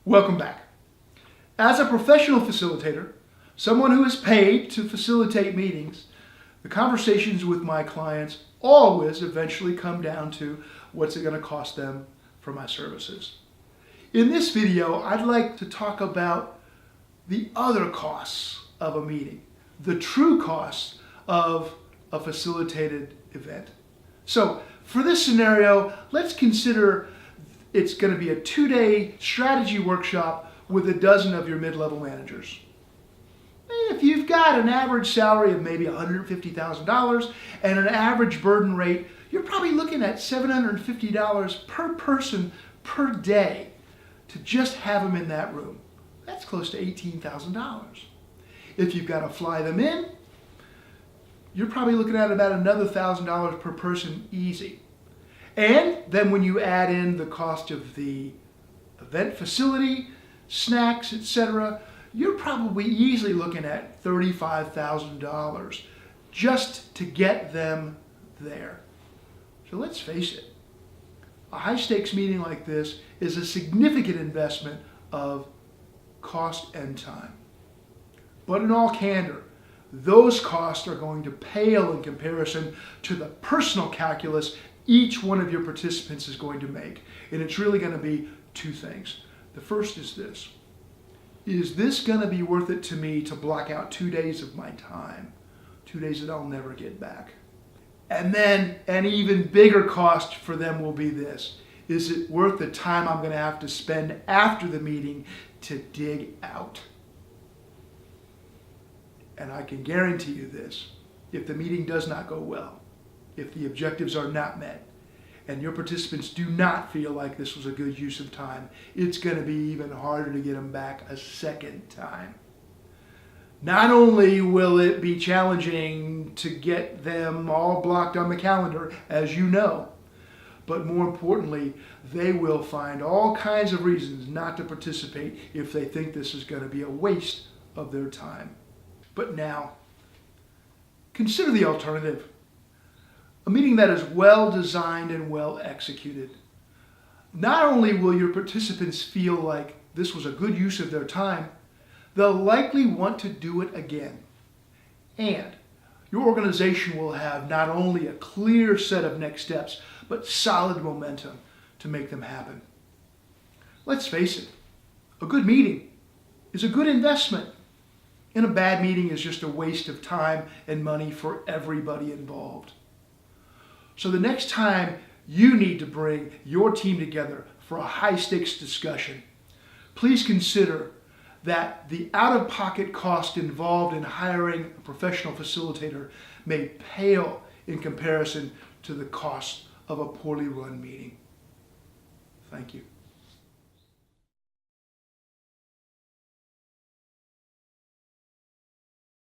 Welcome back. As a professional facilitator, someone who is paid to facilitate meetings, the conversations with my clients always eventually come down to what's it going to cost them for my services. In this video, I'd like to talk about the other costs of a meeting, the true costs of a facilitated event. So for this scenario, let's consider it's going to be a 2-day strategy workshop with a dozen of your mid-level managers. If you've got an average salary of maybe $150,000 and an average burden rate, you're probably looking at $750 per person per day to just have them in that room. That's close to $18,000. If you've got to fly them in, you're probably looking at about another $1,000 per person easy. And then when you add in the cost of the event facility, snacks, etc., you're probably easily looking at $35,000 just to get them there. So let's face it, a high stakes meeting like this is a significant investment of cost and time. But in all candor, those costs are going to pale in comparison to the personal calculus each one of your participants is going to make. And it's really going to be two things. The first is this. Is this going to be worth it to me to block out 2 days of my time? 2 days that I'll never get back. And then an even bigger cost for them will be this. Is it worth the time I'm going to have to spend after the meeting to dig out? And I can guarantee you this. If the meeting does not go well, if the objectives are not met, and your participants do not feel like this was a good use of time, it's going to be even harder to get them back a second time. Not only will it be challenging to get them all blocked on the calendar, as you know, but more importantly, they will find all kinds of reasons not to participate if they think this is going to be a waste of their time. But now, consider the alternative. A meeting that is well designed and well executed. Not only will your participants feel like this was a good use of their time, they'll likely want to do it again. And your organization will have not only a clear set of next steps, but solid momentum to make them happen. Let's face it, a good meeting is a good investment, and a bad meeting is just a waste of time and money for everybody involved. So the next time you need to bring your team together for a high-stakes discussion, please consider that the out-of-pocket cost involved in hiring a professional facilitator may pale in comparison to the cost of a poorly run meeting. Thank you.